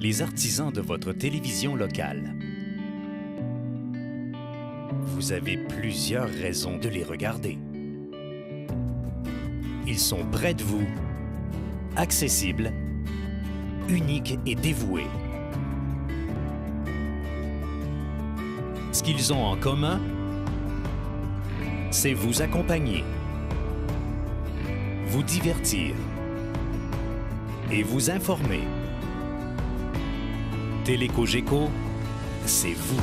les artisans de votre télévision locale. Vous avez plusieurs raisons de les regarder. Ils sont près de vous, accessibles, uniques et dévoués. Ce qu'ils ont en commun, c'est vous accompagner, vous divertir et vous informer. Télé-Cogeco, c'est vous.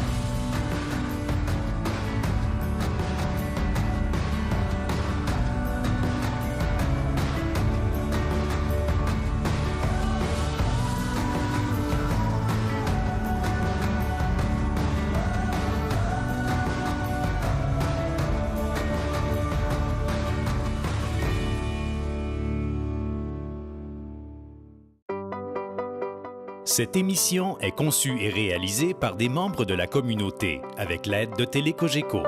Cette émission est conçue et réalisée par des membres de la communauté avec l'aide de Télé-Cogeco.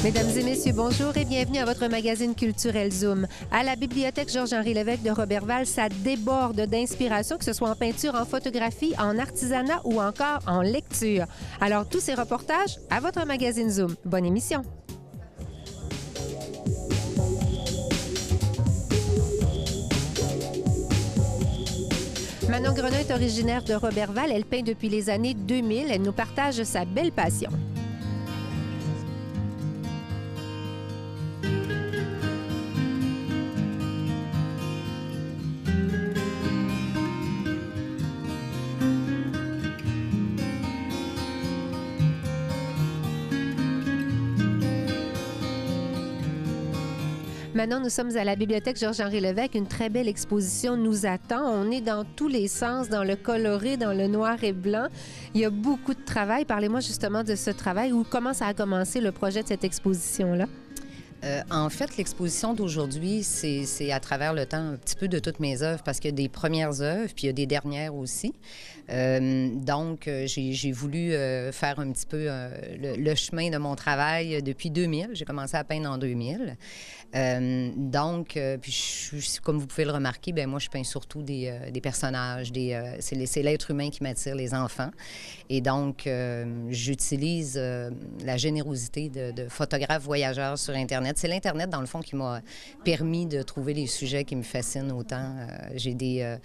Mesdames et messieurs, bonjour et bienvenue à votre magazine culturel Zoom. À la Bibliothèque Georges-Henri Lévesque de Roberval, ça déborde d'inspiration, que ce soit en peinture, en photographie, en artisanat ou encore en lecture. Alors, tous ces reportages à votre magazine Zoom. Bonne émission! Manon Grenon est originaire de Roberval. Elle peint depuis les années 2000. Elle nous partage sa belle passion. Maintenant, nous sommes à la Bibliothèque Georges-Henri Lévesque. Une très belle exposition nous attend. On est dans tous les sens, dans le coloré, dans le noir et blanc. Il y a beaucoup de travail. Parlez-moi justement de ce travail ou comment ça a commencé le projet de cette exposition-là? En fait, l'exposition d'aujourd'hui, c'est à travers le temps un petit peu de toutes mes œuvres parce qu'il y a des premières œuvres puis il y a des dernières aussi. Donc, j'ai voulu faire un petit peu le chemin de mon travail depuis 2000. J'ai commencé à peindre en 2000. Puis comme vous pouvez le remarquer, bien, moi, je peins surtout des personnages. C'est l'être humain qui m'attire, les enfants. Et donc, j'utilise la générosité de photographes voyageurs sur Internet. C'est l'Internet, dans le fond, qui m'a permis de trouver les sujets qui me fascinent autant. J'ai des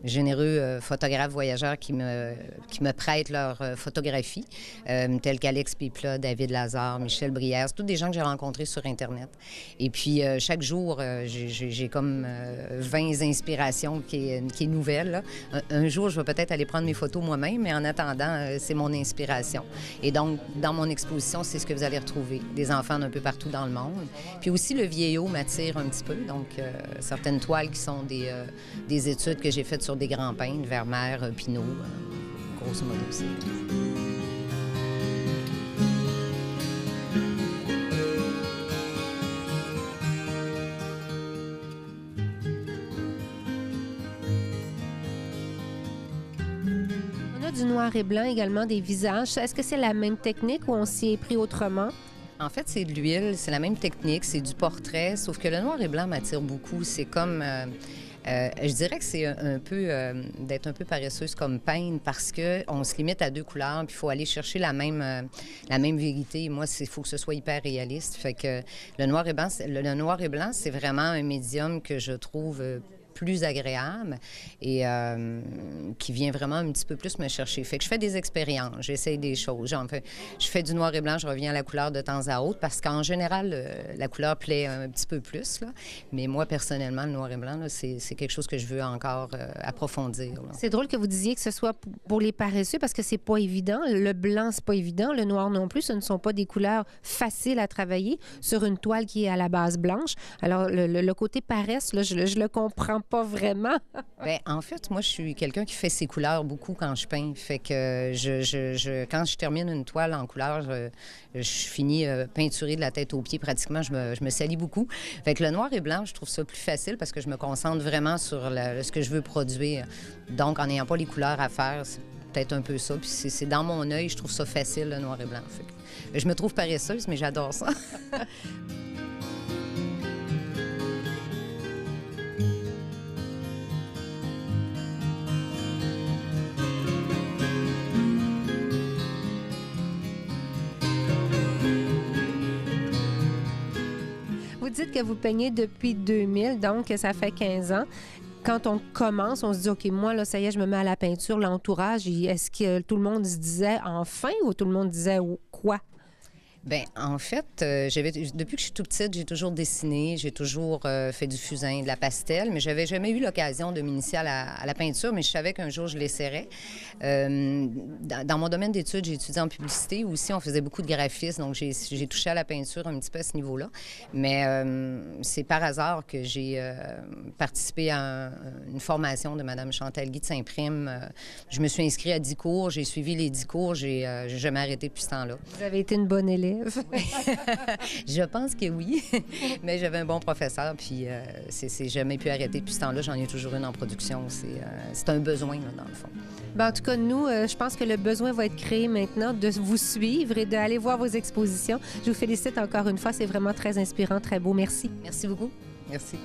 généreux photographes voyageurs qui me prêtent leurs photographies, tels qu'Alex Pipla, David Lazare, Michel Brière. C'est tous des gens que j'ai rencontrés sur Internet. Et puis, chaque jour, j'ai comme 20 inspirations qui est nouvelle. Là. Un jour, je vais peut-être aller prendre mes photos moi-même, mais en attendant, c'est mon inspiration. Et donc, dans mon exposition, c'est ce que vous allez retrouver. Des enfants d'un peu partout dans le monde. Puis aussi, le vieillot m'attire un petit peu. Donc, certaines toiles qui sont des études que j'ai faites sur des grands peintres, Vermeer, Pinault, grosso modo aussi. On a du noir et blanc également, des visages. Est-ce que c'est la même technique ou on s'y est pris autrement? En fait, c'est de l'huile, c'est la même technique, c'est du portrait, sauf que le noir et blanc m'attire beaucoup. C'est comme... je dirais que c'est un peu d'être un peu paresseuse comme peindre parce qu'on se limite à 2 couleurs puis il faut aller chercher la même vérité. Moi, il faut que ce soit hyper réaliste. Fait que le noir et blanc, c'est vraiment un médium que je trouve plus agréable et qui vient vraiment un petit peu plus me chercher. Fait que je fais des expériences, j'essaye des choses. Je fais du noir et blanc, je reviens à la couleur de temps à autre parce qu'en général, la couleur plaît un petit peu plus. Là. Mais moi, personnellement, le noir et blanc, là, c'est quelque chose que je veux encore approfondir. Là. C'est drôle que vous disiez que ce soit pour les paresseux parce que c'est pas évident. Le blanc, c'est pas évident. Le noir non plus. Ce ne sont pas des couleurs faciles à travailler sur une toile qui est à la base blanche. Alors, le côté paresse, là, je le comprends pas vraiment. Bien, en fait, moi, je suis quelqu'un qui fait ses couleurs beaucoup quand je peins. Fait que quand je termine une toile en couleur, je finis peinturée de la tête aux pieds pratiquement. Je me salis beaucoup. Fait que le noir et blanc, je trouve ça plus facile parce que je me concentre vraiment sur ce que je veux produire. Donc, en n'ayant pas les couleurs à faire, c'est peut-être un peu ça. Puis c'est dans mon œil, je trouve ça facile, le noir et blanc. Fait que je me trouve paresseuse, mais j'adore ça. Vous dites que vous peignez depuis 2000, donc ça fait 15 ans. Quand on commence, on se dit, OK, moi, là, ça y est, je me mets à la peinture. L'entourage, est-ce que tout le monde se disait enfin ou tout le monde disait quoi? Bien, en fait, depuis que je suis toute petite, j'ai toujours dessiné, j'ai toujours fait du fusain, de la pastel, mais j'avais jamais eu l'occasion de m'initier à la peinture, mais je savais qu'un jour, je l'essaierais. Dans mon domaine d'études, j'ai étudié en publicité. Aussi, on faisait beaucoup de graphisme, donc j'ai touché à la peinture un petit peu à ce niveau-là. Mais c'est par hasard que j'ai participé à une formation de Mme Chantal Guy de Saint-Prime. Je me suis inscrite à 10 cours, j'ai suivi les 10 cours, j'ai jamais arrêté depuis ce temps-là. Vous avez été une bonne élève. Je pense que oui, mais j'avais un bon professeur, puis c'est jamais pu arrêter. Puis ce temps-là, j'en ai toujours une en production. C'est un besoin, là, dans le fond. Bien, en tout cas, nous, je pense que le besoin va être créé maintenant de vous suivre et d'aller voir vos expositions. Je vous félicite encore une fois. C'est vraiment très inspirant, très beau. Merci. Merci beaucoup. Merci.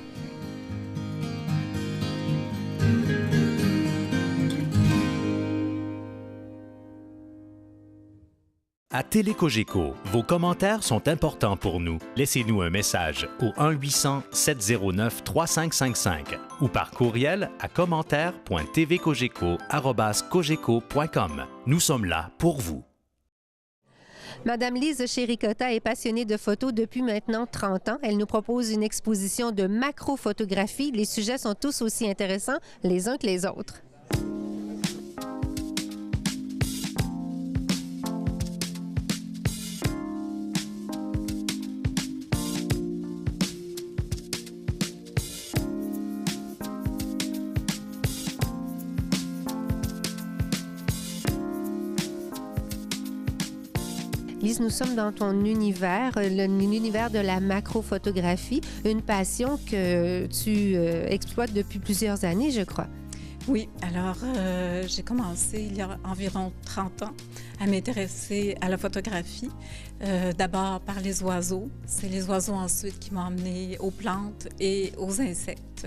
À Télécogeco, vos commentaires sont importants pour nous. Laissez-nous un message au 1-800-709-3555 ou par courriel à commentaire.tvcogeco@cogeco.com. Nous sommes là pour vous. Madame Lise Chéricotta est passionnée de photos depuis maintenant 30 ans. Elle nous propose une exposition de macro-photographie. Les sujets sont tous aussi intéressants les uns que les autres. Lise, nous sommes dans ton univers, l'univers de la macrophotographie, une passion que tu exploites depuis plusieurs années, je crois. Oui, alors j'ai commencé il y a environ 30 ans à m'intéresser à la photographie, d'abord par les oiseaux. C'est les oiseaux ensuite qui m'ont amené aux plantes et aux insectes.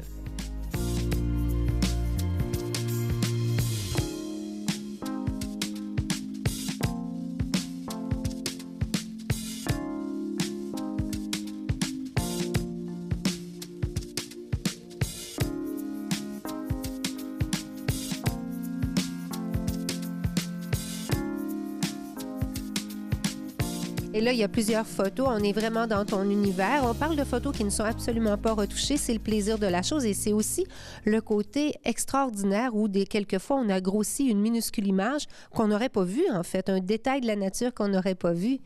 Et là, il y a plusieurs photos. On est vraiment dans ton univers. On parle de photos qui ne sont absolument pas retouchées. C'est le plaisir de la chose et c'est aussi le côté extraordinaire où quelquefois, on a grossi une minuscule image qu'on n'aurait pas vue, en fait, un détail de la nature qu'on n'aurait pas vu.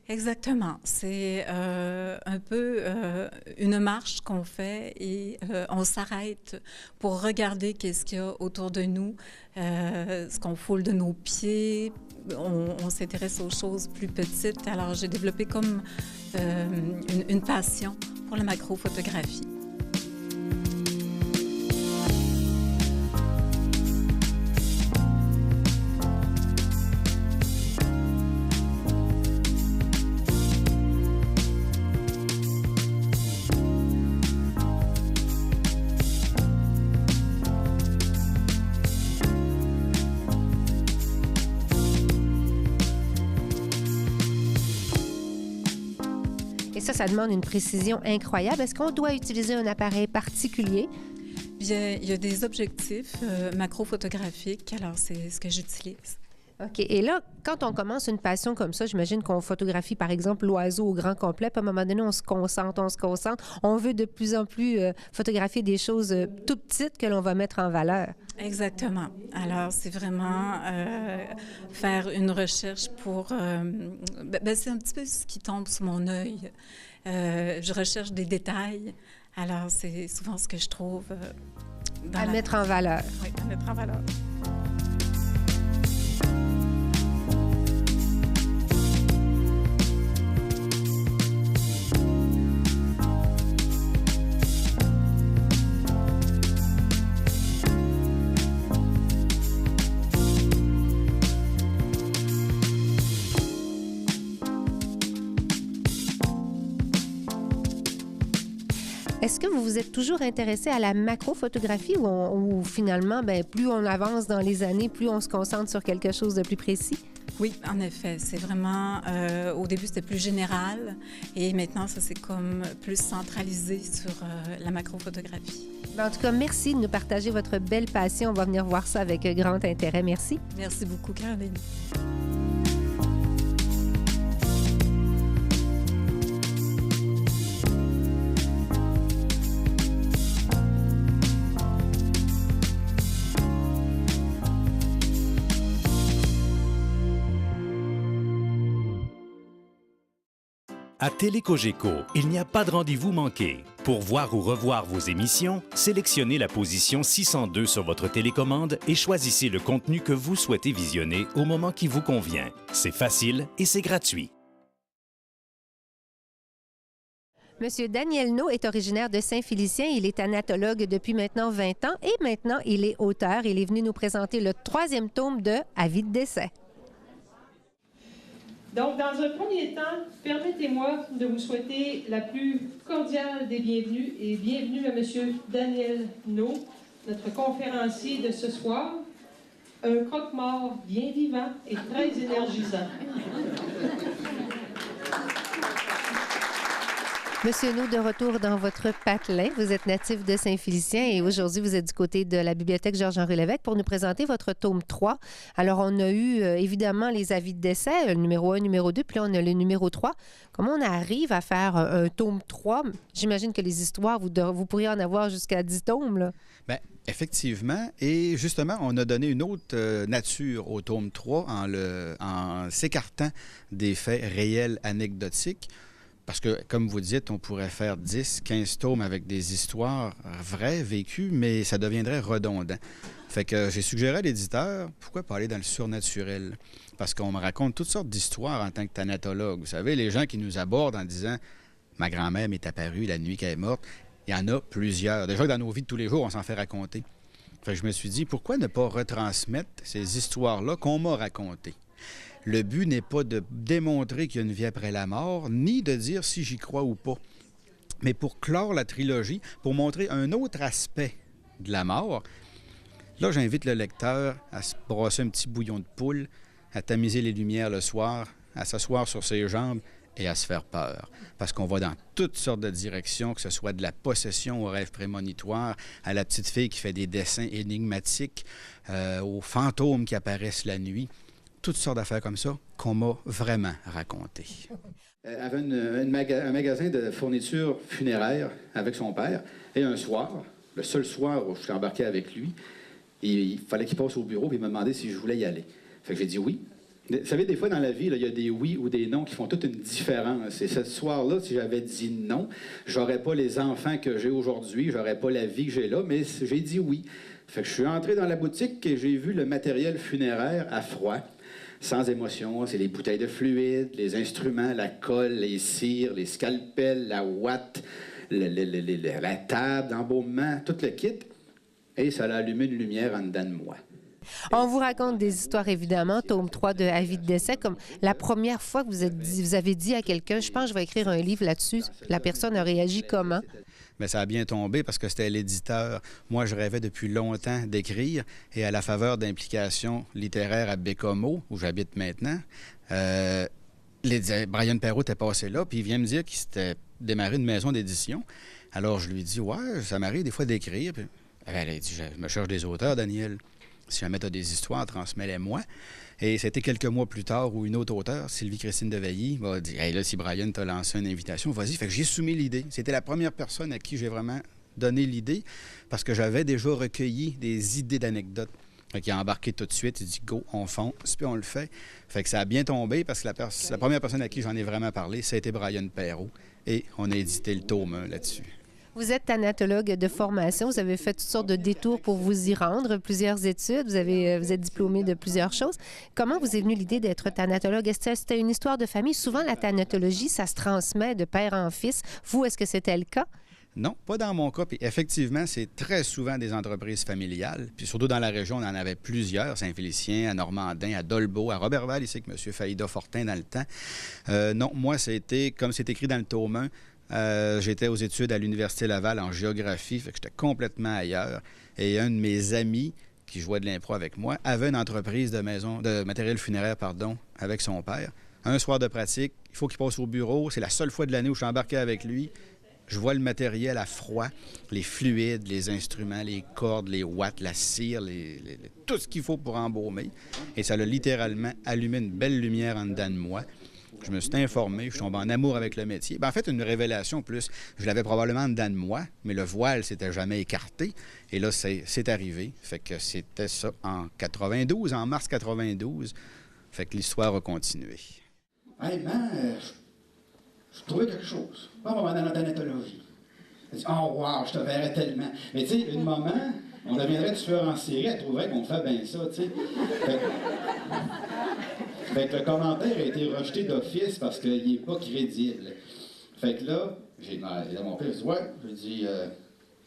Exactement. C'est un peu une marche qu'on fait et on s'arrête pour regarder qu'est-ce qu'il y a autour de nous, ce qu'on foule de nos pieds. On s'intéresse aux choses plus petites. Alors, j'ai développé comme une passion pour la macrophotographie. Ça demande une précision incroyable. Est-ce qu'on doit utiliser un appareil particulier? Bien, il y a des objectifs macrophotographiques, alors c'est ce que j'utilise. OK. Et là, quand on commence une passion comme ça, j'imagine qu'on photographie, par exemple, l'oiseau au grand complet. Puis à un moment donné, on se concentre. On veut de plus en plus photographier des choses tout petites que l'on va mettre en valeur. Exactement. Alors, c'est vraiment faire une recherche pour... c'est un petit peu ce qui tombe sous mon œil. Je recherche des détails. Alors, c'est souvent ce que je trouve À mettre en valeur. Oui, à mettre en valeur. Est-ce que vous vous êtes toujours intéressé à la macrophotographie ou finalement, plus on avance dans les années, plus on se concentre sur quelque chose de plus précis? Oui, en effet. C'est vraiment... au début, c'était plus général et maintenant, ça, c'est comme plus centralisé sur la macrophotographie. En tout cas, merci de nous partager votre belle passion. On va venir voir ça avec grand intérêt. Merci. Merci beaucoup, Caroline. À Télécogeco, il n'y a pas de rendez-vous manqué. Pour voir ou revoir vos émissions, sélectionnez la position 602 sur votre télécommande et choisissez le contenu que vous souhaitez visionner au moment qui vous convient. C'est facile et c'est gratuit. Monsieur Daniel No est originaire de Saint-Félicien. Il est thanatologue depuis maintenant 20 ans et maintenant il est auteur. Il est venu nous présenter le 3e tome de Avis de décès. Donc, dans un premier temps, permettez-moi de vous souhaiter la plus cordiale des bienvenues et bienvenue à M. Daniel No, notre conférencier de ce soir. Un croque-mort bien vivant et très énergisant. Monsieur No, de retour dans votre patelin. Vous êtes natif de Saint-Félicien et aujourd'hui, vous êtes du côté de la Bibliothèque Georges-Henri Lévesque pour nous présenter votre tome 3. Alors, on a eu évidemment les avis de décès, le numéro 1, numéro 2, puis là, on a le numéro 3. Comment on arrive à faire un tome 3? J'imagine que les histoires, vous pourriez en avoir jusqu'à 10 tomes, là. Bien, effectivement. Et justement, on a donné une autre nature au tome 3 en s'écartant des faits réels anecdotiques. Parce que, comme vous dites, on pourrait faire 10, 15 tomes avec des histoires vraies, vécues, mais ça deviendrait redondant. Fait que j'ai suggéré à l'éditeur, pourquoi pas aller dans le surnaturel? Parce qu'on me raconte toutes sortes d'histoires en tant que thanatologue. Vous savez, les gens qui nous abordent en disant « Ma grand-mère m'est apparue la nuit qu'elle est morte », il y en a plusieurs. Déjà, dans nos vies de tous les jours, on s'en fait raconter. Fait que je me suis dit, pourquoi ne pas retransmettre ces histoires-là qu'on m'a racontées? Le but n'est pas de démontrer qu'il y a une vie après la mort, ni de dire si j'y crois ou pas. Mais pour clore la trilogie, pour montrer un autre aspect de la mort, là, j'invite le lecteur à se brosser un petit bouillon de poule, à tamiser les lumières le soir, à s'asseoir sur ses jambes et à se faire peur. Parce qu'on va dans toutes sortes de directions, que ce soit de la possession au rêve prémonitoire, à la petite fille qui fait des dessins énigmatiques, aux fantômes qui apparaissent la nuit. Toutes sortes d'affaires comme ça qu'on m'a vraiment racontées. Elle avait un magasin de fournitures funéraires avec son père. Et un soir, le seul soir où je suis embarqué avec lui, il fallait qu'il passe au bureau et il m'a demandé si je voulais y aller. Fait que j'ai dit oui. Vous savez, des fois dans la vie, il y a des oui ou des non qui font toute une différence. Et ce soir-là, si j'avais dit non, j'aurais pas les enfants que j'ai aujourd'hui, j'aurais pas la vie que j'ai là, mais j'ai dit oui. Fait que je suis entré dans la boutique et j'ai vu le matériel funéraire à froid. Sans émotion, c'est les bouteilles de fluide, les instruments, la colle, les cires, les scalpels, la ouate, la table d'embaumement, tout le kit. Et ça a allumé une lumière en dedans de moi. On vous raconte des histoires, évidemment, tome 3 de Avis de décès, comme la première fois que vous avez dit à quelqu'un, je pense que je vais écrire un livre là-dessus, la personne a réagi comment? Mais ça a bien tombé parce que c'était l'éditeur. Moi, je rêvais depuis longtemps d'écrire et à la faveur d'implications littéraires à Bécomo, où j'habite maintenant, Brian Perrault était passé là, puis il vient me dire qu'il s'était démarré une maison d'édition. Alors, je lui dis, ouais, ça m'arrive des fois d'écrire. Puis, elle a dit, je me cherche des auteurs, Daniel. Si jamais tu as des histoires, transmets-les-moi. Et c'était quelques mois plus tard où une autre auteure, Sylvie-Christine Deveilly, m'a dit « Hey, là, si Brian t'a lancé une invitation, vas-y. » Fait que j'ai soumis l'idée. C'était la première personne à qui j'ai vraiment donné l'idée parce que j'avais déjà recueilli des idées d'anecdotes. Fait qu'il a embarqué tout de suite. Il dit « Go, on fonce, puis on le fait. » Fait que ça a bien tombé parce que la première personne à qui j'en ai vraiment parlé, ça a été Brian Perrault. Et on a édité le tome 1 là-dessus. Vous êtes thanatologue de formation. Vous avez fait toutes sortes de détours pour vous y rendre, plusieurs études. Vous êtes diplômé de plusieurs choses. Comment vous est venue l'idée d'être thanatologue? Est-ce que c'était une histoire de famille? Souvent, la thanatologie, ça se transmet de père en fils. Vous, est-ce que c'était le cas? Non, pas dans mon cas. Puis effectivement, c'est très souvent des entreprises familiales. Puis surtout dans la région, on en avait plusieurs, Saint-Félicien, à Normandin, à Dolbeau, à Roberval, ici, avec M. Faïda Fortin dans le temps. Non, moi, c'était, comme c'est écrit dans le tome 1, j'étais aux études à l'Université Laval en géographie, fait que j'étais complètement ailleurs. Et un de mes amis qui jouait de l'impro avec moi avait une entreprise de matériel funéraire, avec son père. Un soir de pratique, il faut qu'il passe au bureau. C'est la seule fois de l'année où je suis embarqué avec lui. Je vois le matériel à froid, les fluides, les instruments, les cordes, les watts, la cire, tout ce qu'il faut pour embaumer. Et ça a littéralement allumé une belle lumière en dedans de moi. Je me suis informé, je suis tombé en amour avec le métier. En fait, une révélation plus. Je l'avais probablement en dedans de moi, mais le voile s'était jamais écarté. Et là, c'est arrivé. Fait que c'était ça en 92, en mars 92. Fait que l'histoire a continué. Hey, man, je trouvais quelque chose. Pas vraiment dans la thanatologie. Je dis, oh, wow, je te verrais tellement. Mais tu sais, une maman, on deviendrait tueur en série, elle trouverait qu'on fait bien ça, tu sais. Fait que le commentaire a été rejeté d'office parce qu'il n'est pas crédible. Fait que là, j'ai demandé à mon père, je dis, ouais, je dis,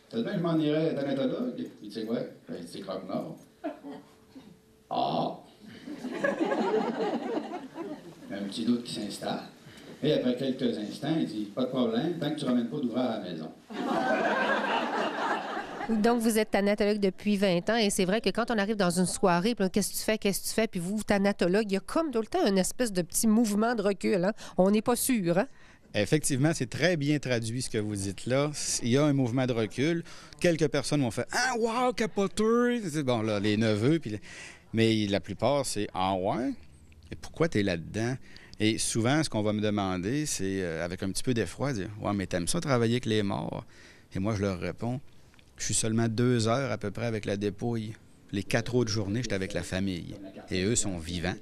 t'as bien que je m'en irais thanatologue? Il dit, ouais. Il dit, croque-mort. Ah! Un petit doute qui s'installe. Et après quelques instants, il dit, pas de problème, tant que tu ne ramènes pas d'ouvrage à la maison. Donc, vous êtes thanatologue depuis 20 ans et c'est vrai que quand on arrive dans une soirée, puis qu'est-ce que tu fais, puis vous, thanatologue, il y a comme tout le temps une espèce de petit mouvement de recul. Hein? On n'est pas sûr. Hein? Effectivement, c'est très bien traduit ce que vous dites là. Il y a un mouvement de recul. Quelques personnes vont faire « Ah, wow, capoteur! » Bon, là, les neveux, mais la plupart, c'est « Ah, ouais? Et pourquoi tu es là-dedans? » Et souvent, ce qu'on va me demander, c'est, avec un petit peu d'effroi, dire « Ouais, mais t'aimes ça travailler avec les morts? » Et moi, je leur réponds « Je suis seulement 2 heures à peu près avec la dépouille. Les 4 autres journées, j'étais avec la famille. Et eux sont vivants.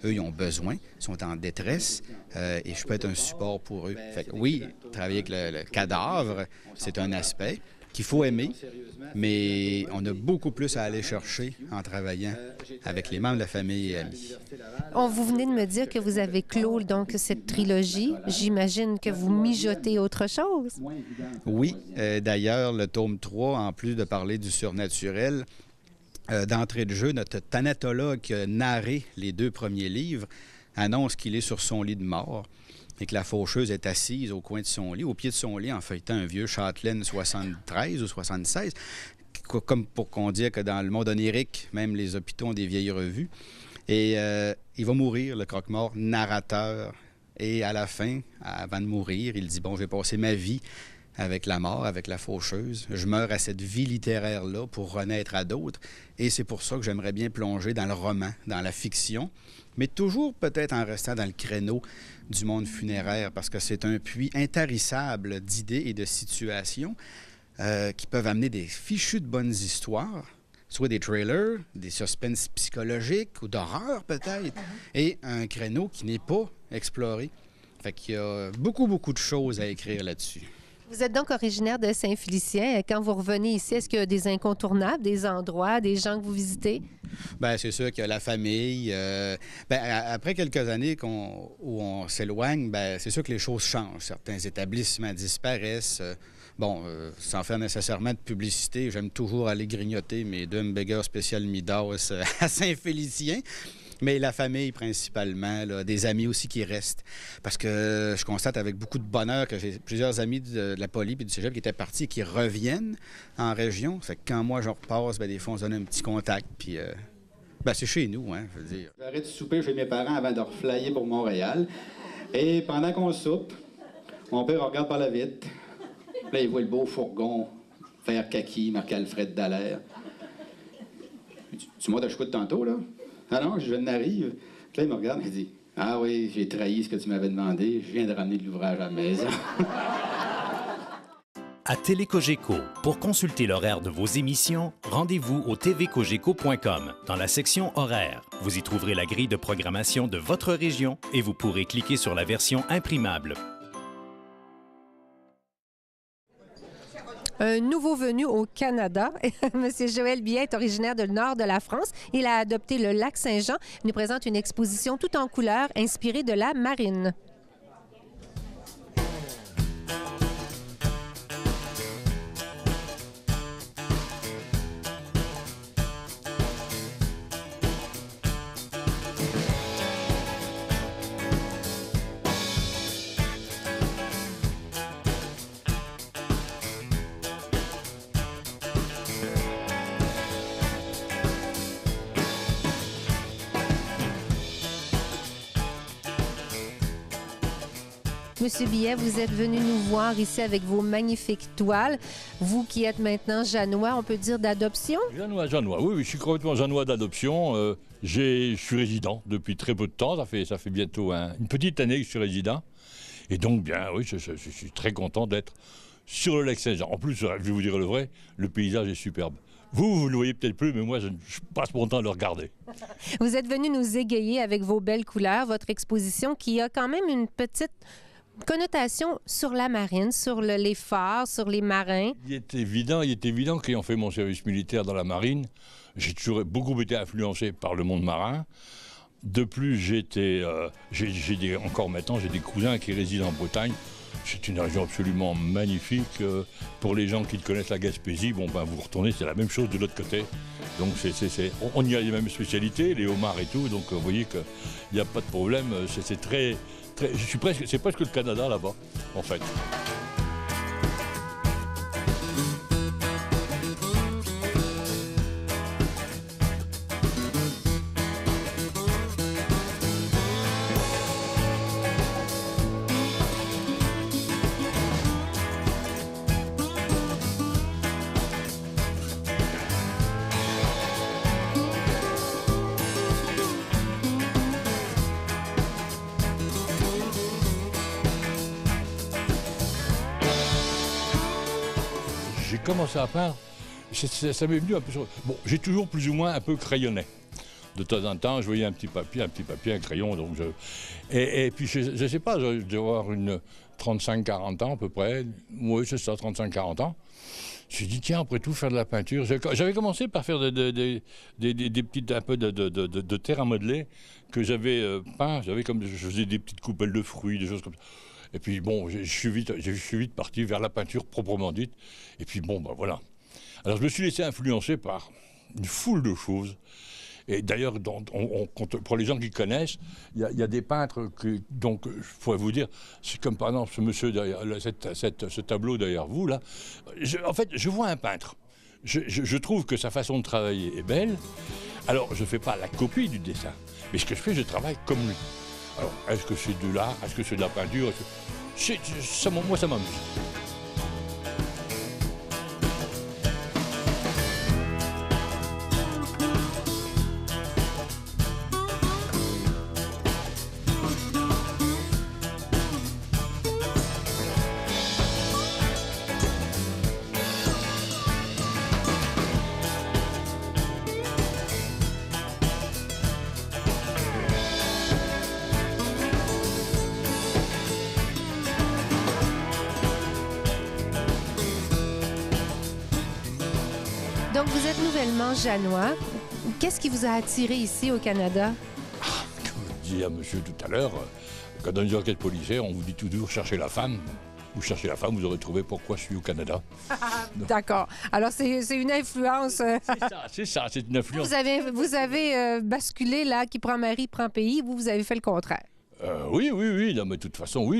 Eux, ils ont besoin, sont en détresse, et je peux être un support pour eux. Fait que, oui, travailler avec le cadavre, c'est un aspect qu'il faut aimer, mais on a beaucoup plus à aller chercher en travaillant avec les membres de la famille et amis. Vous venez de me dire que vous avez clos donc cette trilogie. J'imagine que vous mijotez autre chose. Oui. D'ailleurs, le tome 3, en plus de parler du surnaturel, d'entrée de jeu, notre thanatologue qui a narré les 2 premiers livres annonce qu'il est sur son lit de mort et que la faucheuse est assise au coin de son lit, au pied de son lit, en feuilletant un vieux Châtelaine 73 ou 76, comme pour qu'on dise que dans le monde onirique, même les hôpitaux ont des vieilles revues. Et il va mourir, le croque-mort, narrateur. Et à la fin, avant de mourir, il dit « Bon, je vais passer ma vie avec la mort, avec la faucheuse. Je meurs à cette vie littéraire-là pour renaître à d'autres. Et c'est pour ça que j'aimerais bien plonger dans le roman, dans la fiction, mais toujours peut-être en restant dans le créneau du monde funéraire, parce que c'est un puits intarissable d'idées et de situations qui peuvent amener des fichus de bonnes histoires, soit des trailers, des suspens psychologiques ou d'horreur peut-être, et un créneau qui n'est pas exploré. Fait qu'il y a beaucoup, beaucoup de choses à écrire là-dessus. Vous êtes donc originaire de Saint-Félicien. Quand vous revenez ici, est-ce qu'il y a des incontournables, des endroits, des gens que vous visitez? Bien, c'est sûr qu'il y a la famille. Après quelques années où on s'éloigne, bien, c'est sûr que les choses changent. Certains établissements disparaissent. Sans faire nécessairement de publicité, j'aime toujours aller grignoter mes 2 hamburgers spécial Midas à Saint-Félicien. Mais la famille principalement, là, des amis aussi qui restent. Parce que je constate avec beaucoup de bonheur que j'ai plusieurs amis de la Poly et du Cégep qui étaient partis et qui reviennent en région. Fait que quand moi je repasse, bien, des fois on se donne un petit contact. Puis c'est chez nous, hein, je veux dire. J'arrête de souper chez mes parents avant de reflyer pour Montréal. Et pendant qu'on soupe, mon père regarde par la vitre. Là, il voit le beau fourgon, vert kaki, marqué Alfred Dallaire. Tu m'as de tantôt, là? Ah non, je viens d'arriver. Là, il me regarde et il dit « Ah oui, j'ai trahi ce que tu m'avais demandé. Je viens de ramener de l'ouvrage à la maison. » À Télécogeco, pour consulter l'horaire de vos émissions, rendez-vous au tvcogeco.com dans la section horaire. Vous y trouverez la grille de programmation de votre région et vous pourrez cliquer sur la version imprimable. un nouveau venu au Canada. Monsieur Joël Billet est originaire du nord de la France. Il a adopté le lac Saint-Jean. Il nous présente une exposition tout en couleurs inspirée de la marine. Monsieur Billet, vous êtes venu nous voir ici avec vos magnifiques toiles. Vous qui êtes maintenant janois, on peut dire d'adoption? Janois, oui, je suis complètement janois d'adoption. Je suis résident depuis très peu de temps. Ça fait bientôt une petite année que je suis résident. Et donc, bien, oui, je suis très content d'être sur le lac Saint-Jean. En plus, je vais vous dire le vrai, le paysage est superbe. Vous ne le voyez peut-être plus, mais moi, je passe mon temps à le regarder. Vous êtes venu nous égayer avec vos belles couleurs, votre exposition qui a quand même une petite connotation sur la marine, sur les phares, sur les marins. Il est évident qu'ayant fait mon service militaire dans la marine, j'ai toujours beaucoup été influencé par le monde marin. De plus, encore maintenant, j'ai des cousins qui résident en Bretagne. C'est une région absolument magnifique. Pour les gens qui connaissent la Gaspésie, vous retournez, c'est la même chose de l'autre côté. Donc on y a les mêmes spécialités, les homards et tout. Donc vous voyez qu'il n'y a pas de problème. C'est presque le Canada là-bas, en fait. J'ai commencé à peindre, ça m'est venu un peu... Bon, j'ai toujours plus ou moins un peu crayonné. De temps en temps, je voyais un petit papier, un crayon. Donc et puis, je ne sais pas, je dois avoir une 35-40 ans à peu près. Oui, c'est ça, 35-40 ans. J'ai dit, tiens, après tout, faire de la peinture. J'avais commencé par faire des petites, un peu de terre à modeler que j'avais peint. Je faisais des petites coupelles de fruits, des choses comme ça. Et puis bon, je suis vite parti vers la peinture proprement dite. Et puis bon, voilà. Alors je me suis laissé influencer par une foule de choses. Et d'ailleurs, pour les gens qui connaissent, il y a des peintres donc je pourrais vous dire, c'est comme par exemple ce monsieur derrière, ce tableau derrière vous là. En fait, je vois un peintre. Je trouve que sa façon de travailler est belle. Alors je ne fais pas la copie du dessin, mais ce que je fais, je travaille comme lui. Alors, est-ce que c'est de l'art? Est-ce que c'est de la peinture? Moi, ça m'amuse. Donc, vous êtes nouvellement janois. Qu'est-ce qui vous a attiré ici au Canada? Comme je disais à monsieur tout à l'heure, quand dans une enquête policière, on vous dit toujours cherchez la femme. Vous cherchez la femme, vous aurez trouvé pourquoi je suis au Canada. D'accord. Alors, c'est une influence. C'est ça, c'est une influence. Vous avez basculé là, qui prend mari, prend pays. Vous avez fait le contraire. Oui. Non, mais de toute façon,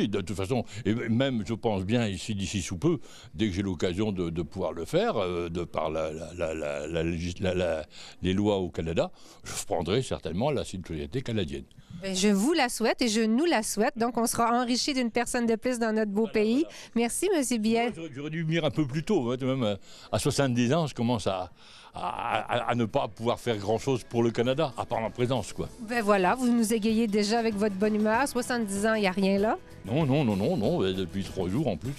et même, je pense bien, d'ici sous peu, dès que j'ai l'occasion de pouvoir le faire, de par les lois au Canada, je prendrai certainement la citoyenneté canadienne. Bien, je vous la souhaite et je nous la souhaite. Donc, on sera enrichi d'une personne de plus dans notre beau pays. Voilà. Merci, M. Billet. J'aurais dû venir un peu plus tôt. Même à 70 ans, je commence à ne pas pouvoir faire grand-chose pour le Canada, à part ma présence, quoi. Ben voilà, vous nous égayez déjà avec votre bonne humeur. 70 ans, il n'y a rien là. Non. Depuis 3 jours, en plus,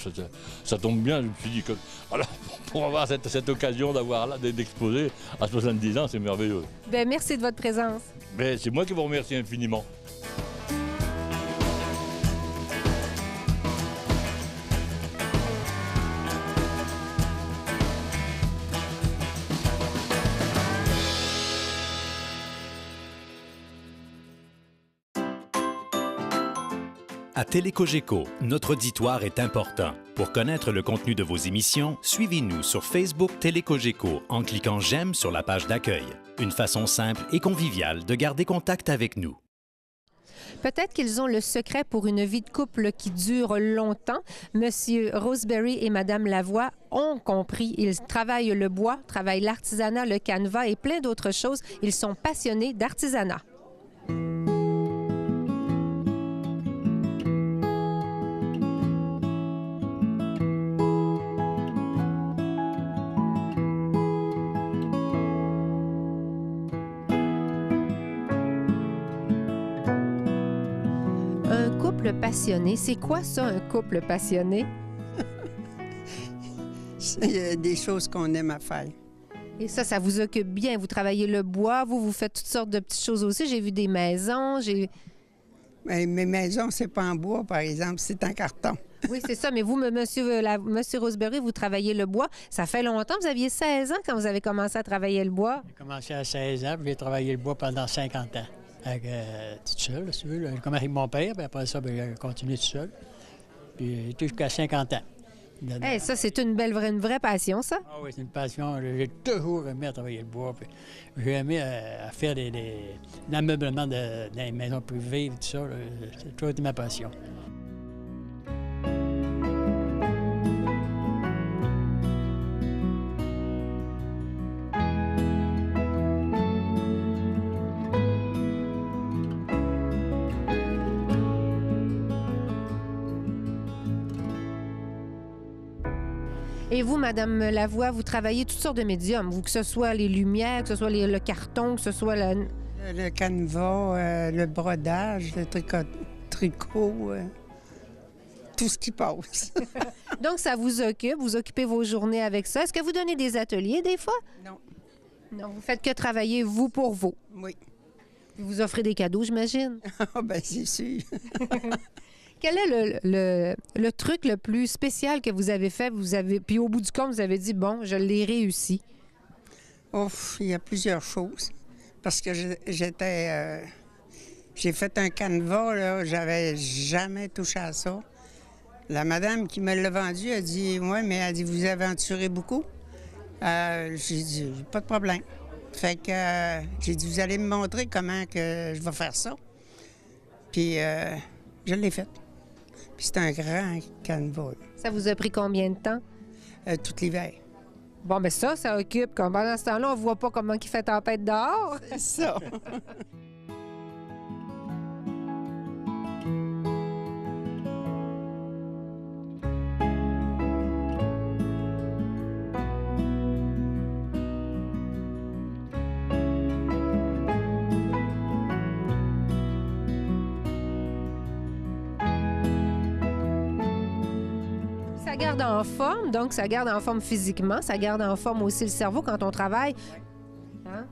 ça tombe bien. Je me suis dit que, voilà, pour avoir cette occasion d'exposer à 70 ans, c'est merveilleux. Ben merci de votre présence. Ben, c'est moi qui vous remercie infiniment. À Télécogeco, notre auditoire est important. Pour connaître le contenu de vos émissions, suivez-nous sur Facebook Télécogeco en cliquant « J'aime » sur la page d'accueil. Une façon simple et conviviale de garder contact avec nous. Peut-être qu'ils ont le secret pour une vie de couple qui dure longtemps. Monsieur Roseberry et Madame Lavoie ont compris. Ils travaillent le bois, travaillent l'artisanat, le canevas et plein d'autres choses. Ils sont passionnés d'artisanat. Couple passionné, c'est quoi ça, un couple passionné? C'est des choses qu'on aime à faire. Et ça vous occupe bien. Vous travaillez le bois, vous faites toutes sortes de petites choses aussi. J'ai vu des maisons, Mais mes maisons, c'est pas en bois, par exemple, c'est en carton. Oui, c'est ça. Mais vous, monsieur Roseberry, vous travaillez le bois. Ça fait longtemps. Vous aviez 16 ans quand vous avez commencé à travailler le bois. J'ai commencé à 16 ans, puis j'ai travaillé le bois pendant 50 ans. Toute seule, si tu veux. J'ai commencé avec mon père, puis après ça, j'ai continué tout seul. Puis jusqu'à 50 ans. Hey, ça, c'est une vraie passion, ça? Ah oui, c'est une passion. J'ai toujours aimé à travailler le bois. Puis j'ai aimé à faire l'ameublement dans les maisons privées, tout ça. C'est toujours été ma passion. Et vous, Madame Lavoie, vous travaillez toutes sortes de médiums, vous, que ce soit les lumières, que ce soit le carton, que ce soit le canevas, le brodage, le tricot, tout ce qui passe. Donc, ça vous occupe, vous occupez vos journées avec ça. Est-ce que vous donnez des ateliers des fois? Non. Non, vous faites que travailler vous pour vous? Oui. Vous offrez des cadeaux, j'imagine? Ah, bien, c'est sûr. Quel est le truc le plus spécial que vous avez fait? Puis au bout du compte, vous avez dit, bon, je l'ai réussi. Ouf, il y a plusieurs choses. Parce que j'ai fait un canevas, là, j'avais jamais touché à ça. La madame qui me l'a vendu a dit, ouais, mais elle dit, vous aventurez beaucoup? J'ai dit, pas de problème. Fait que j'ai dit, vous allez me montrer comment que je vais faire ça. Puis je l'ai fait. Puis c'est un grand canevas. Ça vous a pris combien de temps? Tout l'hiver. Bon, mais ça occupe. Pendant ce temps-là, on voit pas comment il fait tempête dehors. C'est ça. Ça garde en forme, donc ça garde en forme physiquement, ça garde en forme aussi le cerveau quand on travaille. Hein?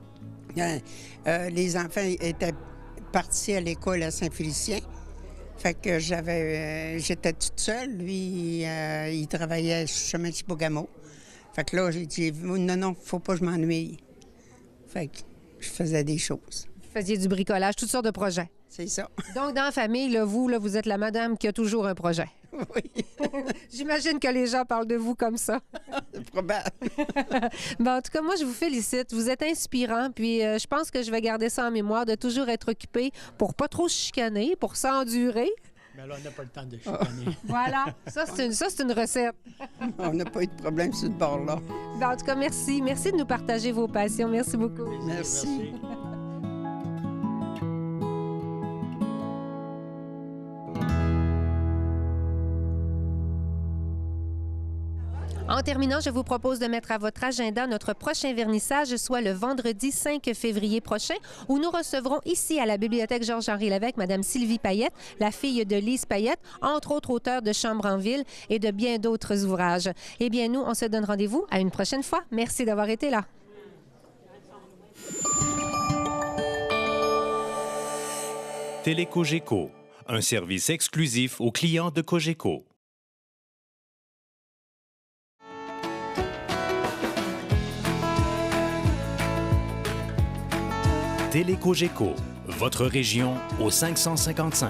Les enfants étaient partis à l'école à Saint-Félicien. Fait que j'étais toute seule. Lui, il travaillait sur le chemin de Chibougamau. Fait que là, j'ai dit, non, faut pas que je m'ennuie. Fait que je faisais des choses. Vous faisiez du bricolage, toutes sortes de projets. C'est ça. Donc, dans la famille, là, vous êtes la madame qui a toujours un projet. Oui. J'imagine que les gens parlent de vous comme ça. C'est probable. Bon, en tout cas, moi, je vous félicite. Vous êtes inspirant, puis je pense que je vais garder ça en mémoire, de toujours être occupé pour pas trop se chicaner, pour s'endurer. Mais là, on n'a pas le temps de chicaner. Voilà. Ça, c'est une recette. On n'a pas eu de problème sur ce bord-là. Bon, en tout cas, merci. Merci de nous partager vos passions. Merci beaucoup. Merci. En terminant, je vous propose de mettre à votre agenda notre prochain vernissage, soit le vendredi 5 février prochain, où nous recevrons ici à la Bibliothèque Georges-Henri Lévesque Mme Sylvie Payette, la fille de Lise Payette, entre autres auteurs de Chambre en ville et de bien d'autres ouvrages. Eh bien, nous, on se donne rendez-vous à une prochaine fois. Merci d'avoir été là. Télécogeco, un service exclusif aux clients de Cogeco. Télécogeco, votre région au 555.